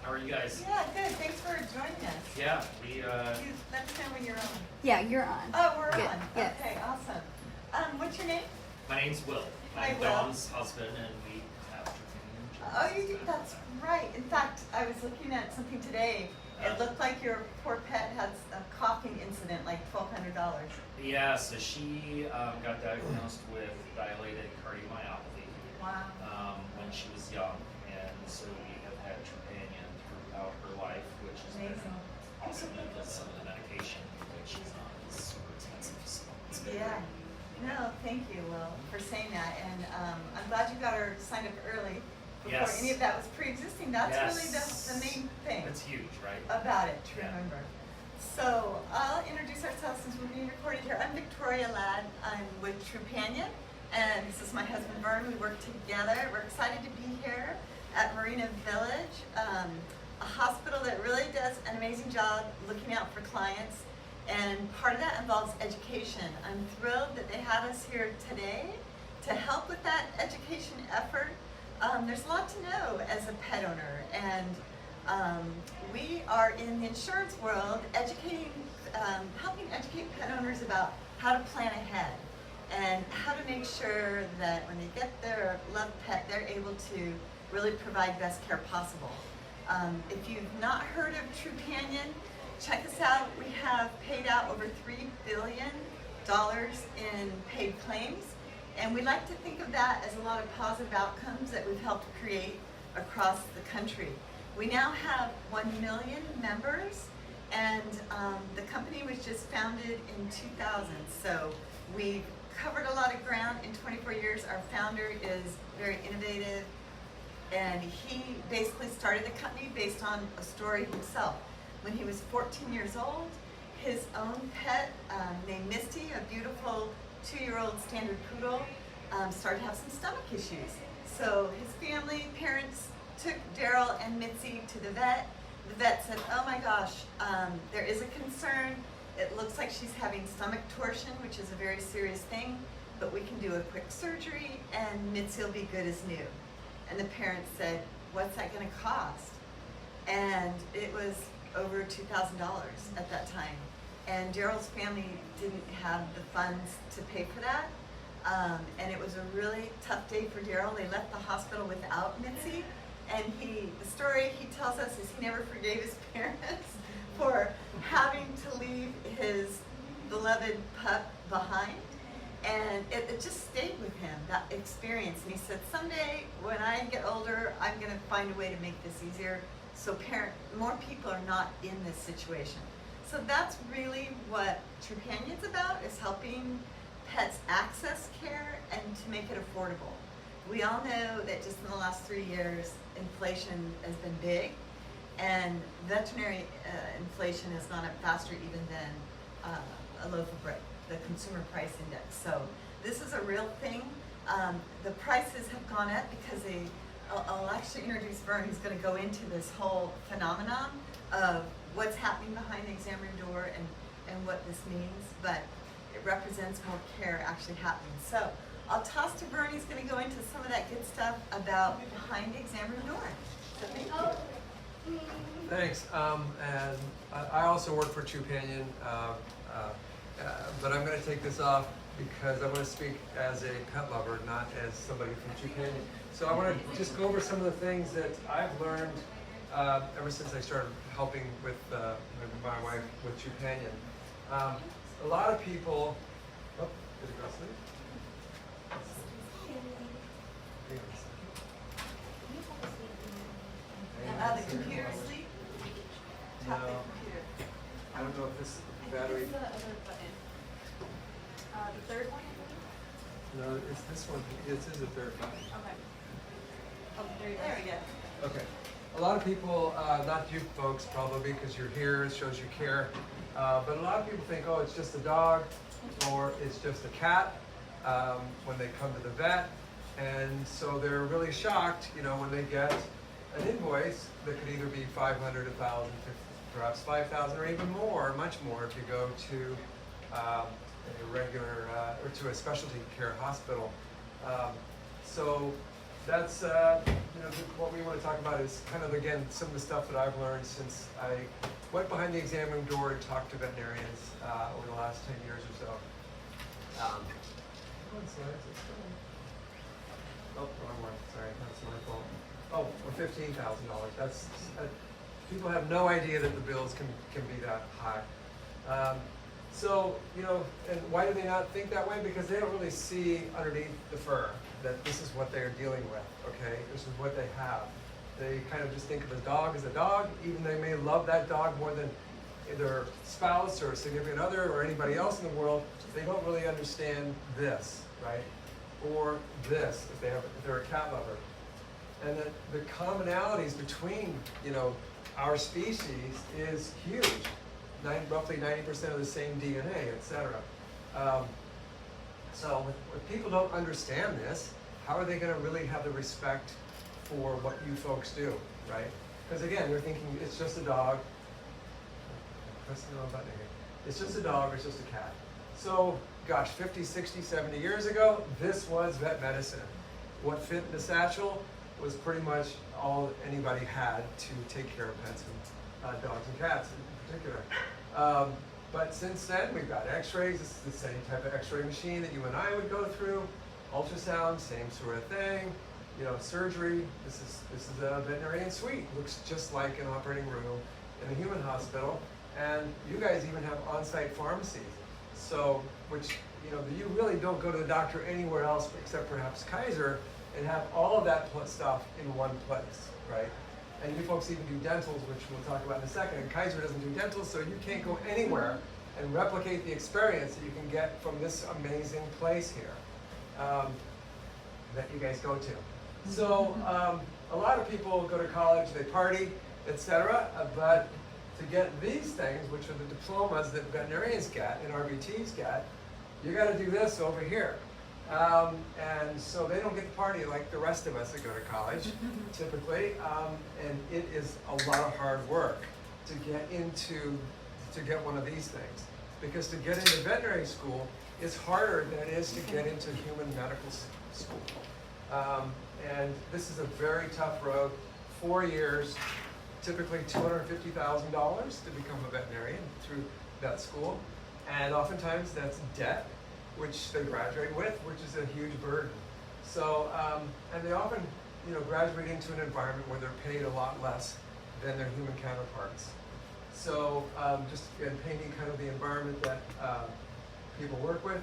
How are you guys? Yeah, good. Thanks for joining us. Yeah, we You let us know when you're on. Yeah, you're on. Oh, we're Good, on. yes. Okay, awesome. What's your name? my name's Will. Hi, I'm Will. Dawn's husband, and we have Trupanion. Oh, you do. That's right. In fact, I was looking at something today. It looked like your poor pet had a coughing incident, like $1,200. Yeah, so she got diagnosed with dilated cardiomyopathy Wow. when she was young, and so we have had Trupanion throughout her life, which is Amazing. awesome because some of the medication that she's on is super expensive. So it's been Yeah. No, thank you, Will, for saying that. And I'm glad you got her signed up early before Yes. any of that was pre-existing. That's really Yes. the main thing It's huge, right? about it to Yeah. remember. So I'll introduce ourselves since we're being recorded here. I'm Victoria Ladd. I'm with Trupanion, and this is my husband Vern. We work together. We're excited to be here at Marina Village, a hospital that really does an amazing job looking out for clients, and part of that involves education. I'm thrilled that they have us here today to help with that education effort. There's a lot to know as a pet owner, and we are in the insurance world educating, helping educate pet owners about how to plan ahead and how to make sure that when they get their loved pet, they're able to really provide best care possible. If you've not heard of Trupanion, check us out. We have paid out over $3 billion in paid claims, and we like to think of that as a lot of positive outcomes that we've helped create across the country. We now have 1 million members, and the company was just founded in 2000, so we've covered a lot of ground in 24 years. Our founder is very innovative, and he basically started the company based on a story himself. When he was 14 years old, his own pet named Misty, a beautiful 2-year-old standard poodle, started to have some stomach issues. So his family, parents, took Daryl and Mitzi to the vet. The vet said, oh my gosh, there is a concern. It looks like she's having stomach torsion, which is a very serious thing, but we can do a quick surgery and Mitzi will be good as new. And the parents said, what's that gonna cost? And it was over $2,000 at that time. And Daryl's family didn't have the funds to pay for that. And it was a really tough day for Daryl. They left the hospital without Mitzi. And the story he tells us is he never forgave his parents for having to leave his beloved pup behind. And it just stayed with him, that experience. And he said, someday when I get older, I'm gonna find a way to make this easier so more people are not in this situation. So that's really what Trupanion's about, is helping pets access care and to make it affordable. We all know that just in the last 3 years, inflation has been big, and veterinary inflation has gone up faster even than a loaf of bread, the consumer price index. So this is a real thing. The prices have gone up because I'll actually introduce Vern, who's going to go into this whole phenomenon of what's happening behind the exam room door and what this means, but it represents more care actually happening. So I'll toss to Vern. He's going to go into some of that good stuff about behind the exam room door. So thank you. Thanks. And I also work for Trupanion, but I'm going to take this off because I want to speak as a pet lover, not as somebody from Trupanion. So I want to just go over some of the things that I've learned ever since I started helping with my wife with Trupanion. A lot of people. Oh, did it go asleep? The computer asleep? Tap the No. computer. I don't know if this battery. It's the other button. The third one, I No, it's this one. This is the third button. believe? Okay. Oh, there you go. There we go. Okay. A lot of people, not you folks probably, because you're here, it shows you care, but a lot of people think, oh, it's just a dog or it's just a cat when they come to the vet. And so they're really shocked, when they get an invoice that could either be 500, 1,000, perhaps 5,000, or even more, much more, if you go to a regular or to a specialty care hospital. So that's what we want to talk about is kind of, again, some of the stuff that I've learned since I went behind the exam room door and talked to veterinarians over the last 10 years or so. Oh, wrong one. Sorry, that's my fault. Oh, well, $15,000. That's people have no idea that the bills can be that high. So, and why do they not think that way? Because they don't really see underneath the fur that this is what they're dealing with, okay? This is what they have. They kind of just think of a dog as a dog, even they may love that dog more than their spouse or significant other or anybody else in the world. They don't really understand this, right? Or this, if they're a cat lover. And the commonalities between, our species is huge. Roughly 90% of the same DNA, etc. So if people don't understand this, how are they going to really have the respect for what you folks do, right? Because again, they're thinking it's just a dog. Press the wrong button again. It's just a dog or it's just a cat. So, gosh, 50, 60, 70 years ago, this was vet medicine. What fit in the satchel was pretty much all anybody had to take care of pets and dogs and cats in particular. But since then, we've got x-rays. This is the same type of x-ray machine that you and I would go through. Ultrasound, same sort of thing. Surgery. This is a veterinarian suite. Looks just like an operating room in a human hospital. And you guys even have on-site pharmacies. So, which, you really don't go to the doctor anywhere else except perhaps Kaiser and have all of that stuff in one place, right? And you folks even do dentals, which we'll talk about in a second. And Kaiser doesn't do dentals, so you can't go anywhere and replicate the experience that you can get from this amazing place here that you guys go to. So a lot of people go to college, they party, etc. But to get these things, which are the diplomas that veterinarians get and RVTs get, you got to do this over here. And so they don't get to party like the rest of us that go to college, typically. And it is a lot of hard work to get one of these things. Because to get into veterinary school is harder than it is to get into human medical school. And this is a very tough road. 4 years, typically $250,000 to become a veterinarian through vet school. And oftentimes that's debt, which they graduate with, which is a huge burden. So, and they often, graduate into an environment where they're paid a lot less than their human counterparts. So, just again, painting kind of the environment that people work with.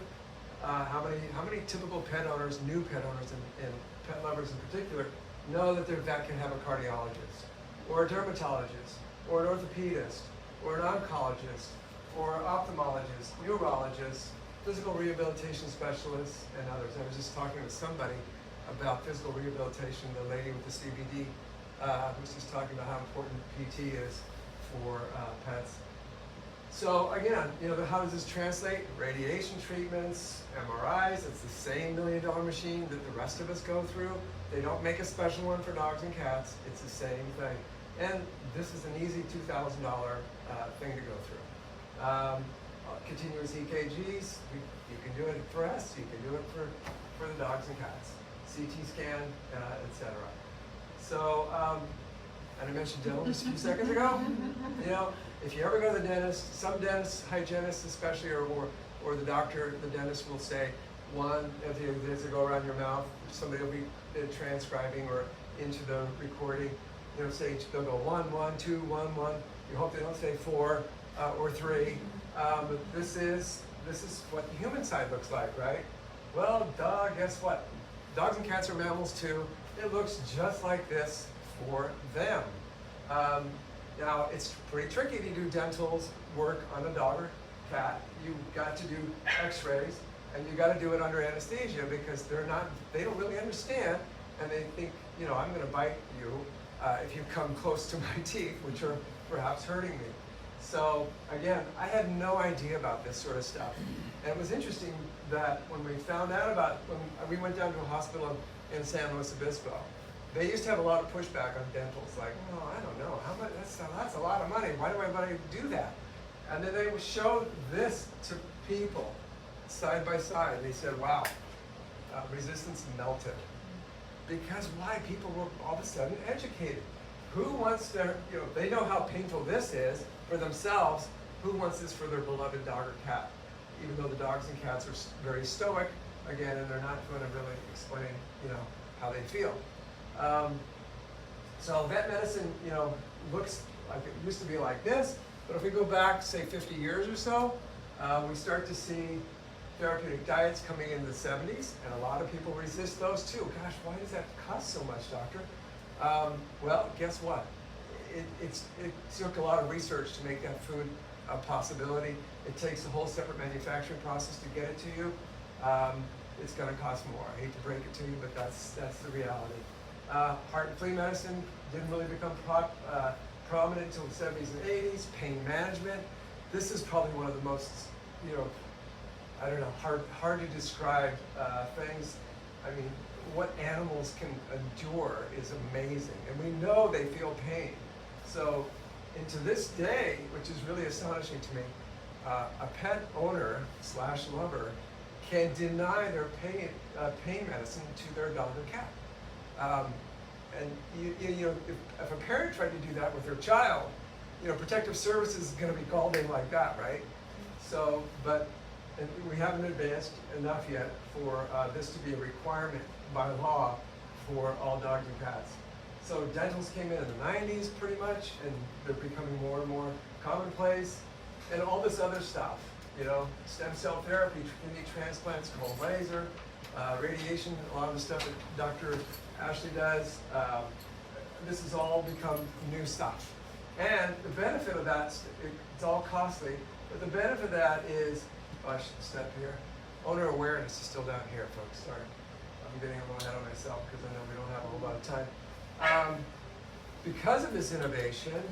How many typical pet owners, new pet owners, and pet lovers in particular, know that their vet can have a cardiologist, or a dermatologist, or an orthopedist, or an oncologist, or ophthalmologist, neurologist, physical rehabilitation specialists, and others. I was just talking with somebody about physical rehabilitation, the lady with the CBD was just talking about how important PT is for pets. So again, how does this translate? Radiation treatments, MRIs, it's the same $1 million machine that the rest of us go through. They don't make a special one for dogs and cats, it's the same thing. And this is an easy $2,000 thing to go through. Continuous EKGs, you can do it for us, you can do it for the dogs and cats. CT scan, etc. So, and I mentioned dental just a few seconds ago. If you ever go to the dentist, some dentists, hygienists especially, or the doctor, the dentist will say, as you go around your mouth, somebody will be transcribing or into the recording, they'll go 1, 1, 2, 1, 1. You hope they don't say 4 or 3. But this is what the human side looks like, right? Well, guess what? Dogs and cats are mammals too. It looks just like this for them. Now, it's pretty tricky to do dental work on a dog or cat. You've got to do x-rays, and you got to do it under anesthesia because they don't really understand, and they think, I'm going to bite you if you come close to my teeth, which are perhaps hurting me. So again, I had no idea about this sort of stuff. And it was interesting that when we found out when we went down to a hospital in San Luis Obispo, they used to have a lot of pushback on dentals, like, I don't know, how much, that's a lot of money, why do I want to do that? And then they showed this to people, side by side. They said, wow, resistance melted. Because why? People were all of a sudden educated. Who wants their, they know how painful this is for themselves. Who wants this for their beloved dog or cat? Even though the dogs and cats are very stoic, again, and they're not going to really explain, how they feel. So vet medicine, looks like it used to be like this, but if we go back, say 50 years or so, we start to see therapeutic diets coming in the 70s, and a lot of people resist those too. Gosh, why does that cost so much, doctor? Well, guess what? It took a lot of research to make that food a possibility. It takes a whole separate manufacturing process to get it to you. It's going to cost more. I hate to break it to you, but that's the reality. Heart and flea medicine didn't really become prominent until the 70s and 80s. Pain management. This is probably one of the most, hard to describe things. I mean, what animals can endure is amazing, and we know they feel pain. So, and to this day, which is really astonishing to me, a pet owner / lover can deny their pain medicine to their dog or cat. And if a parent tried to do that with their child, protective services is going to be called in like that, right? So, and we haven't advanced enough yet for this to be a requirement by law for all dogs and cats. So dentals came in the 90s pretty much, and they're becoming more and more commonplace. And all this other stuff, stem cell therapy, kidney transplants, cold laser, radiation, a lot of the stuff that Dr. Ashley does. This has all become new stuff. And the benefit of that, it's all costly, but the benefit of that is, I should step here. Owner awareness is still down here, folks. Sorry. I'm getting a little ahead of myself because I know we don't have a whole lot of time. Because of this innovation,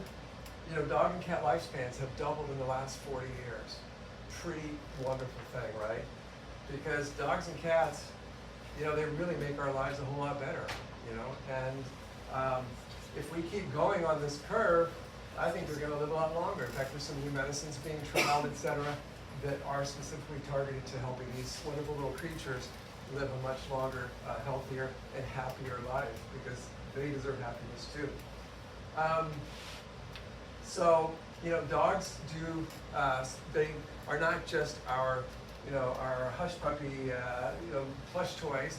dog and cat lifespans have doubled in the last 40 years. Pretty wonderful thing, right? Because dogs and cats, they really make our lives a whole lot better, and if we keep going on this curve, I think they're going to live a lot longer. In fact, there's some new medicines being trialed, etc., that are specifically targeted to helping these wonderful little creatures live a much longer, healthier, and happier life, because they deserve happiness too. So, dogs do, they are not just our hush puppy, plush toys,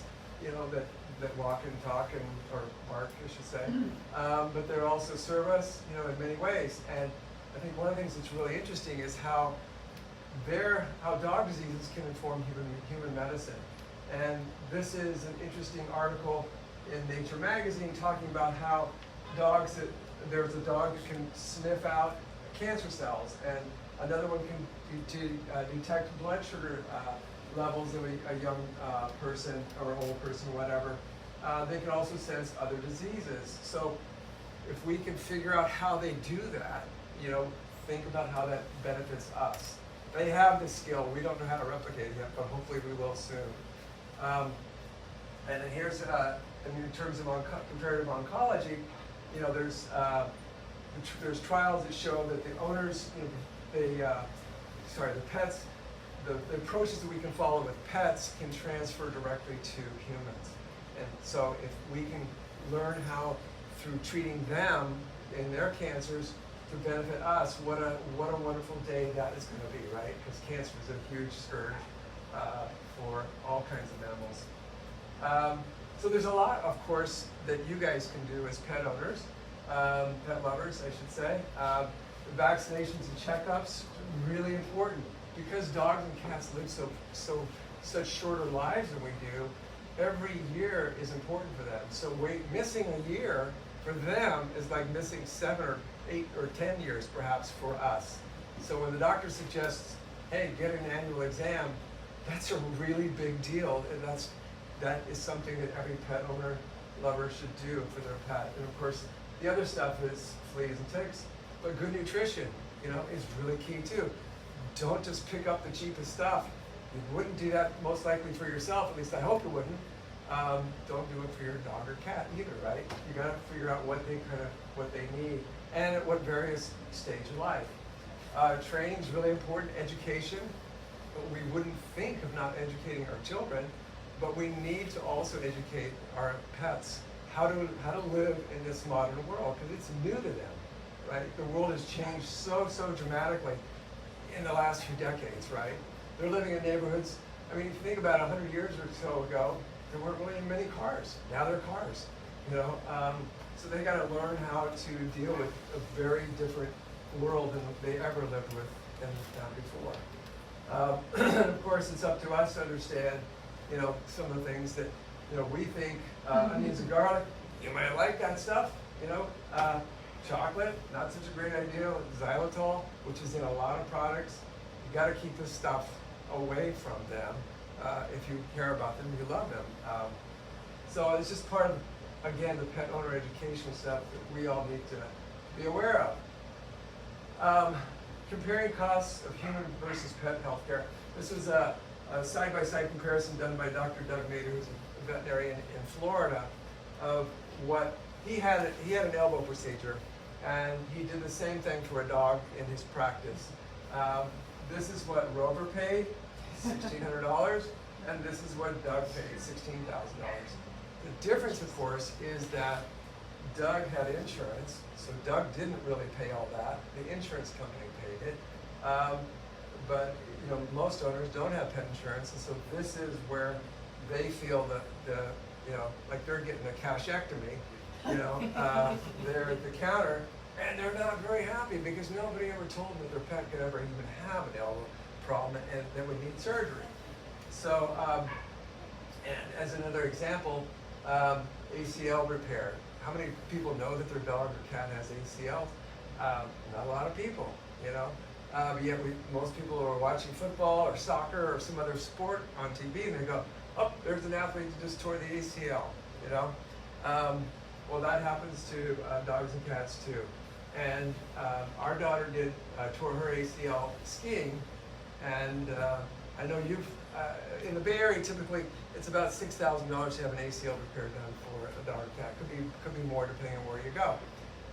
that walk and talk or bark, I should say. But they also serve us, in many ways. And I think one of the things that's really interesting is how dog diseases can inform human medicine. And this is an interesting article in Nature magazine talking about how there's a dog that can sniff out cancer cells, and another one can detect blood sugar levels of a young person or old person, whatever. They can also sense other diseases. So if we can figure out how they do that, think about how that benefits us. They have the skill. We don't know how to replicate it yet, but hopefully we will soon. And then here's, in terms of comparative oncology, there's trials that show that the owners, the pets, the approaches that we can follow with pets can transfer directly to humans. And so if we can learn how, through treating them in their cancers, to benefit us, what a wonderful day that is going to be, right? Because cancer is a huge scourge for all kinds of animals. So there's a lot, of course, that you guys can do as pet owners, pet lovers, I should say. The vaccinations and checkups, really important, because dogs and cats live such shorter lives than we do. Every year is important for them. So missing a year for them is like missing 7 or 8 or 10 years perhaps for us. So when the doctor suggests, hey, get an annual exam, that's a really big deal, and that is something that every pet owner lover should do for their pet. And of course, the other stuff is fleas and ticks, but good nutrition, is really key too. Don't just pick up the cheapest stuff. You wouldn't do that most likely for yourself, at least I hope you wouldn't. Don't do it for your dog or cat either, right? You gotta figure out what they need, and at what various stage of life. Training is really important, education, but we wouldn't think of not educating our children. but we need to also educate our pets how to live in this modern world, because it's new to them, right? The world has changed so dramatically in the last few decades, right? They're living in neighborhoods. I mean, if you think about 100 years or so ago, there weren't really many cars. Now there are cars, you know. So they got to learn how to deal with a very different world than they ever lived with before. Of course, it's up to us to understand, you know, some of the things that, you know, we think onions and garlic, you might like that stuff, you know. Chocolate, not such a great idea. Xylitol, which is in a lot of products, you got to keep this stuff away from them if you care about them, you love them. So it's just part of, again, the pet owner education stuff that we all need to be aware of. Comparing costs of human versus pet healthcare. This was a side-by-side comparison done by Dr. Doug Mader, who's a veterinarian in Florida, of what he had an elbow procedure, and he did the same thing for a dog in his practice. This is what Rover paid, $1,600, and this is what Doug paid, $16,000. The difference, of course, is that Doug had insurance, so Doug didn't really pay all that. The insurance company paid it. But you know, most owners don't have pet insurance, and so this is where they feel that like they're getting a cashectomy. You know, they're at the counter, and they're not very happy because nobody ever told them that their pet could ever even have an elbow problem and that would need surgery. So, and as another example, ACL repair. How many people know that their dog or cat has ACL? Not a lot of people, you know. Yet most people are watching football or soccer or some other sport on TV, and they go, "Oh, there's an athlete who just tore the ACL," you know. Well, that happens to dogs and cats too. And our daughter tore her ACL skiing, and I know you've in the Bay Area typically it's about $6,000 to have an ACL repair done for a dog or cat. Could be more depending on where you go.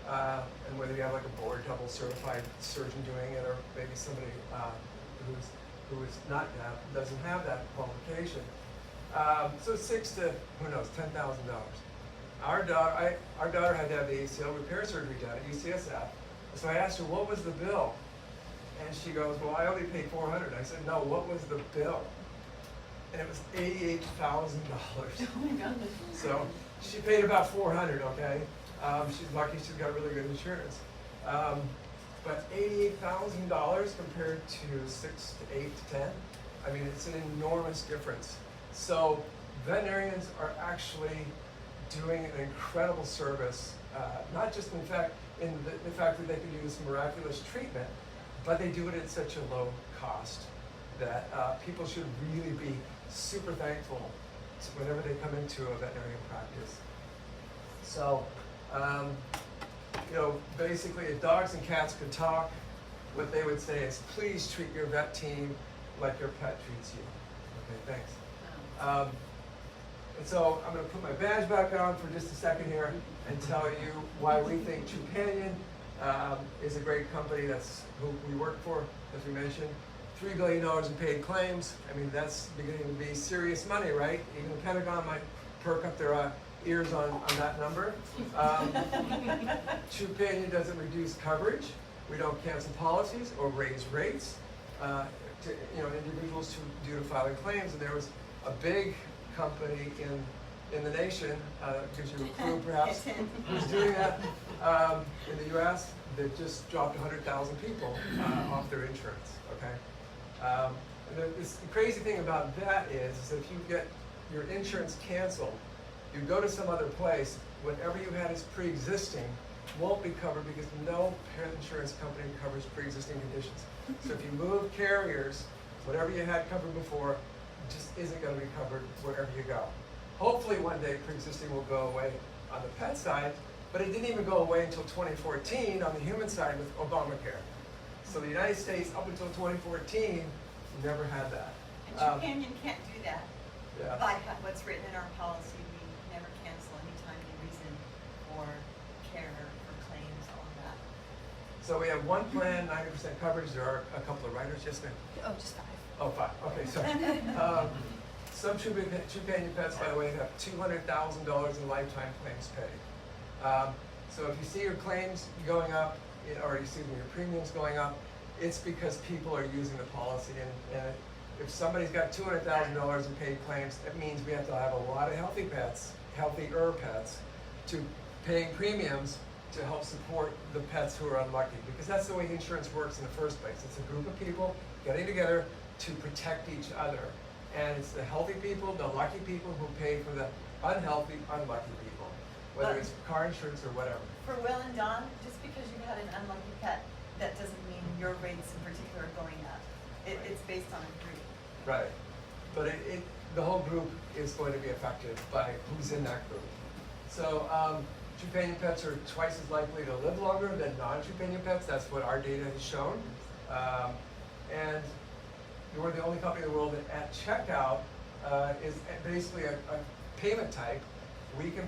And whether you have like a board double certified surgeon doing it, or maybe somebody who is not doesn't have that qualification. So $6,000 to who knows $10,000. Our daughter had to have the ACL repair surgery done at UCSF. So I asked her, what was the bill? And she goes, well, I only paid $400. I said, no, what was the bill? And it was $88,000. Oh my goodness. So she paid about $400, okay? She's lucky she's got really good insurance. But $88,000 compared to 6 to 8 to 10, I mean, it's an enormous difference. So veterinarians are actually doing an incredible service, not just in fact in the fact that they can do this miraculous treatment, but they do it at such a low cost that people should really be super thankful whenever they come into a veterinarian practice. So, you know, basically if dogs and cats could talk, what they would say is, please treat your vet team like your pet treats you. Okay, thanks. And so I'm going to put my badge back on for just a second here and tell you why we think Trupanion is a great company. That's who we work for, as we mentioned. $3 billion in paid claims. I mean, that's beginning to be serious money, right? Even the Pentagon might perk up their ears on that number. Trupanion doesn't reduce coverage. We don't cancel policies or raise rates to individuals due to filing claims. And there was a big company in the nation, gives you a clue perhaps, who's doing that in the U.S. that just dropped 100,000 people off their insurance, okay? And the crazy thing about that is that if you get your insurance canceled, you go to some other place, whatever you had as pre-existing won't be covered because no pet insurance company covers pre-existing conditions. So if you move carriers, whatever you had covered before just isn't going to be covered wherever you go. Hopefully one day pre-existing will go away on the pet side, but it didn't even go away until 2014 on the human side with Obamacare. So the United States, up until 2014, never had that. And Trupanion can't do that. Yeah. By what's written in our policy, we never cancel any timely reason for care or claims, all of that. So we have one plan, 90% coverage. There are a couple of writers, yes ma'am? Oh, just 5. Oh, 5. Okay, sorry. Some Trupanion pets, by the way, have $200,000 in lifetime claims paid. So if you see your claims going up, or you see your premiums going up, it's because people are using the policy. And if somebody's got $200,000 in paid claims, that means we have to have a lot of healthy pets, healthier pets, to paying premiums to help support the pets who are unlucky. Because that's the way insurance works in the first place. It's a group of people getting together to protect each other. And it's the healthy people, the lucky people who pay for the unhealthy, unlucky people, whether it's car insurance or whatever. For Will and Don, just because you had an unlucky pet, that doesn't mean your rates in particular are going up. It's based on a group. Right. But the whole group is going to be affected by who's in that group. So Trupanion pets are twice as likely to live longer than non-Trupanion pets. That's what our data has shown. And we're the only company in the world that at checkout is basically a payment type. We can,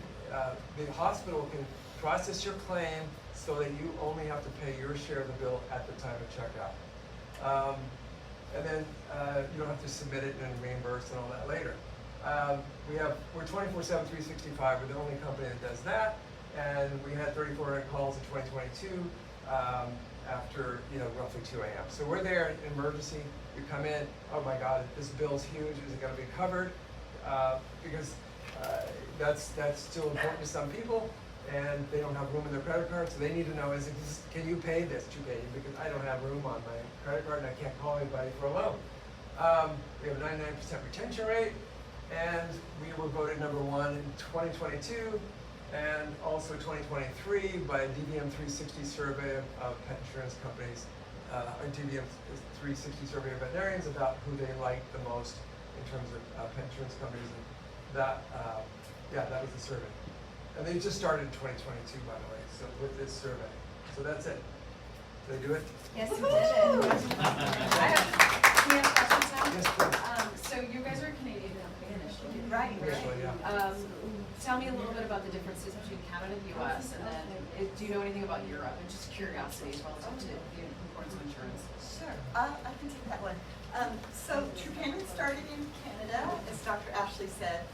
the hospital can process your claim so that you only have to pay your share of the bill at the time of checkout. And then you don't have to submit it and reimburse and all that later. We're 24/7, 365. We're the only company that does that. And we had 3,400 calls in 2022 after roughly 2 a.m. So we're there in emergency. We come in, oh my God, this bill's huge. Is it going to be covered? Because that's still important to some people, and they don't have room in their credit card, so they need to know, can you pay this Trupanion? Because I don't have room on my credit card and I can't call anybody for a loan. We have a 99% retention rate, and we were voted #1 in 2022 and also 2023 by a DVM 360 survey of pet insurance companies, a DVM 360 survey of veterinarians about who they like the most in terms of pet insurance companies. And that was the survey. And they just started in 2022, by the way, so with this survey. So that's it. Did they do it? Yes, you did it. Can we have questions now? Yes, please. So you guys are Canadian initially. Right. Initially, yeah. Tell me a little bit about the differences between Canada and the US, and then do you know anything about Europe? And just curiosity relative to the importance of insurance. Sure, I can take that one. So Trupanion started in Canada, as Dr. Ashley said,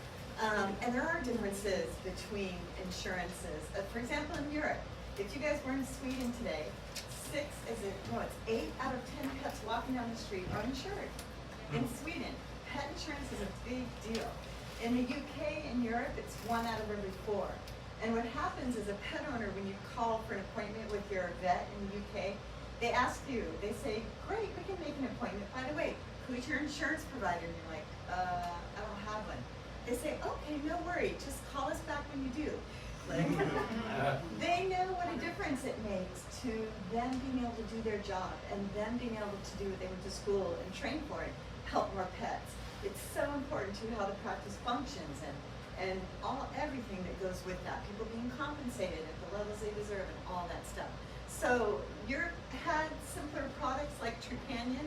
and there are differences between insurances. For example, in Europe, if you guys were in Sweden today, 8 out of 10 pets walking down the street are insured. In Sweden, pet insurance is a big deal. In the UK and Europe, it's 1 out of every 4. And what happens is a pet owner, when you call for an appointment with your vet in the UK, they ask you, they say, great, we can make an appointment. By the way, who's your insurance provider? And you're like, I don't have one. They say, okay, no worry, just call us back when you do. Like, they know what a difference it makes to them being able to do their job and them being able to do what they went to school and train for it, help more pets. It's so important to how the practice functions and everything that goes with that. People being compensated at the levels they deserve and all that stuff. So Europe had simpler products like Trupanion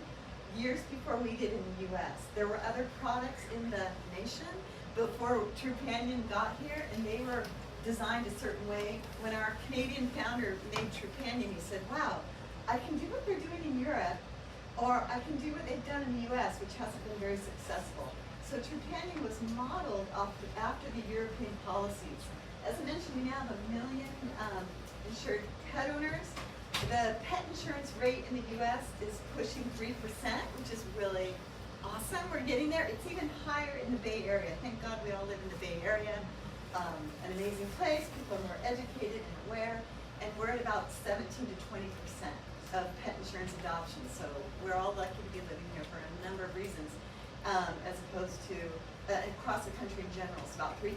years before we did in the US. There were other products in the nation before Trupanion got here, and they were designed a certain way. When our Canadian founder made Trupanion, he said, wow, I can do what they're doing in Europe, or I can do what they've done in the US, which hasn't been very successful. So Trupanion was modeled after the European policies. As I mentioned, we now have 1 million insured pet owners. The pet insurance rate in the US is pushing 3%, which is really awesome. We're getting there. It's even higher in the Bay Area. Thank God we all live in the Bay Area. An amazing place. People are more educated and aware. And we're at about 17 to 20% of pet insurance adoption. So we're all lucky to be living here for a number of reasons, as opposed to across the country in general, it's about 3%.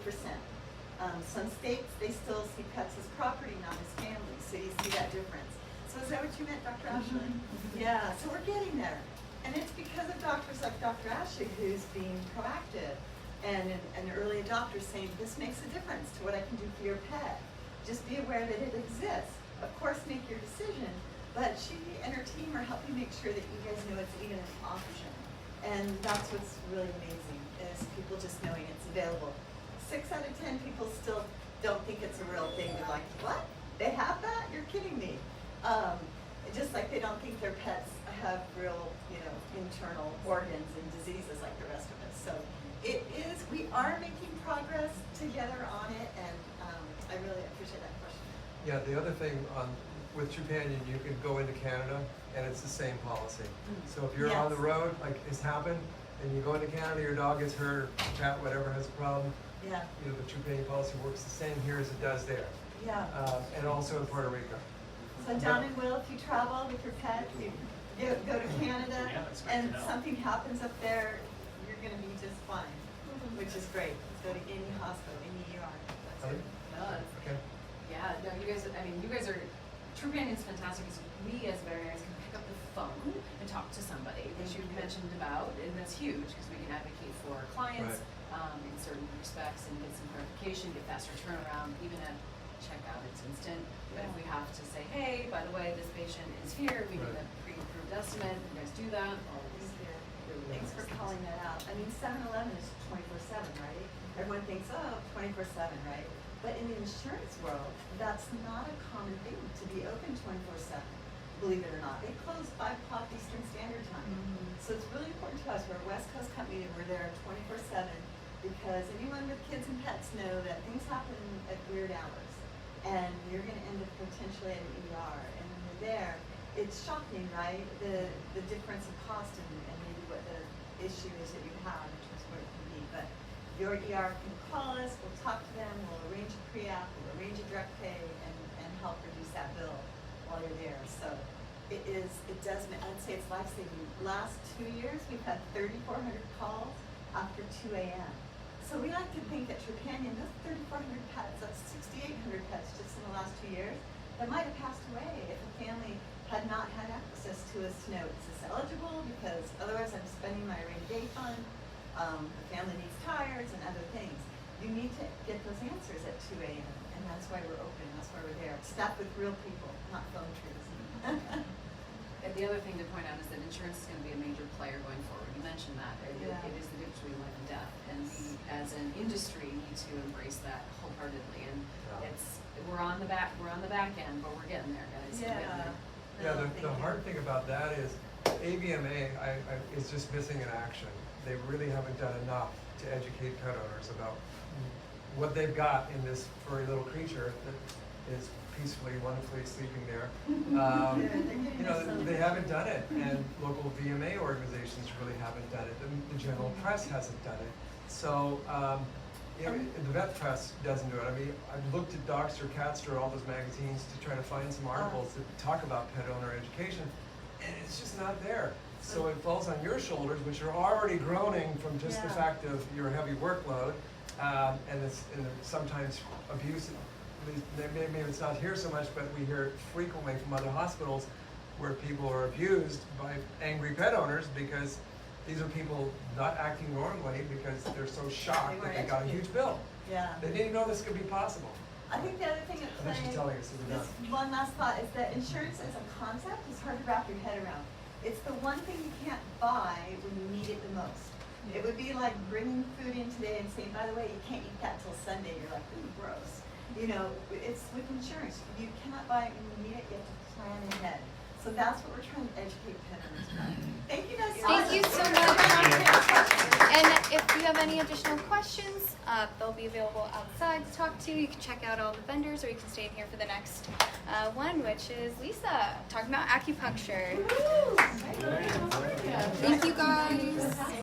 Some states, they still see pets as property, not as family. So you see that difference. So is that what you meant, Dr. Ashley? Yeah, so we're getting there. And it's because of doctors like Dr. Ashley who's being proactive and an early adopter saying, this makes a difference to what I can do for your pet. Just be aware that it exists. Of course, make your decision, but she and her team are helping make sure that you guys know it's even an option. And that's what's really amazing, is people just knowing it's available. 6 out of 10 people still don't think it's a real thing. They're like, what? They have that? You're kidding me. Just like they don't think their pets have real, internal organs and diseases like the rest of us. So It is, we are making progress together on it, and I really appreciate that question. Yeah, the other thing with Trupanion, you can go into Canada and it's the same policy. So if you're on the road, like it's happened, and you go into Canada, your dog gets hurt, cat, whatever, has a problem, Yeah, you know, the Trupanion policy works the same here as it does there. yeah. And also in Puerto Rico. So Don and Will, if you travel with your pet, you go to Canada, Yeah, that's good and to know. something happens up there, you're gonna be just fine, which is great. Go to any hospital, any ER. That's it. No, it's- Okay. Yeah, no, you guys, I mean, you guys are, Trupanion's fantastic because we as veterinarians can pick up the phone and talk to somebody, which you mentioned about, and that's huge because we can advocate for our clients in certain respects and get some clarification, get faster turnaround, even at checkout, it's instant. But if we have to say, hey, by the way, this patient is here, we need a pre-approved estimate, you guys do that, always. Thanks for calling that out. I mean, 7-Eleven is 24/7, right? Everyone thinks, oh, 24/7, right? But in the insurance world, that's not a common thing to be open 24/7. Believe it or not, they close 5 o'clock Eastern Standard Time. So it's really important to us. We're a West Coast company and we're there 24/7 because anyone with kids and pets know that things happen at weird hours, and you're going to end up potentially at an ER. And when you're there, it's shocking, right? The difference in cost and maybe what the issue is that you have in terms of where it can be. But your ER can call us, we'll talk to them, we'll arrange a pre-app, we'll arrange a direct pay, and help reduce that bill while you're there. So it does, I'd say it's life-saving. Last 2 years, we've had 3,400 calls after 2 a.m. So we like to think that Trupanion, those 3,400 pets, that's 6,800 pets just in the last 2 years, that might have passed away if a family had not had access to us to know, is this eligible? Because otherwise I'm spending my rainy day fund, the family needs tires and other things. You need to get those answers at 2 a.m. and that's why we're open, that's why we're there. Staffed with real people, not phone trees. And the other thing to point out is that insurance is going to be a major player going forward. You mentioned that. It is the difference between life and death. And we, as an industry, need to embrace that wholeheartedly. And we're on the back end, but we're getting there, guys. We're getting there. Yeah, the hard thing about that is AVMA is just missing in action. They really haven't done enough to educate pet owners about what they've got in this furry little creature that is peacefully, wonderfully sleeping there. You know, they haven't done it, and local VMA organizations really haven't done it. The general press hasn't done it. So, you know, the vet press doesn't do it. I mean, I've looked at Dogster, Catster, all those magazines to try to find some articles that talk about pet owner education, and it's just not there. So it falls on your shoulders, which are already groaning from just the fact of your heavy workload, and sometimes abuse. Maybe it's not here so much, but we hear it frequently from other hospitals where people are abused by angry pet owners because these are people not acting normally because they're so shocked that they got a huge bill. Yeah. They didn't know this could be possible. I think the other thing at I think she's play, telling us that we're this done. one last thought, is that insurance as a concept is hard to wrap your head around. It's the one thing you can't buy when you need it the most. It would be like bringing food in today and saying, by the way, you can't eat that till Sunday. You're like, ooh, gross. You know, it's with insurance. You cannot buy it when you need it. You have to plan ahead. So that's what we're trying to educate pet owners about. Thank you guys so much. Thank you so much. And if you have any additional questions, they'll be available outside to talk to. You can check out all the vendors, or you can stay in here for the next one, which is Lisa talking about acupuncture. Thank you guys.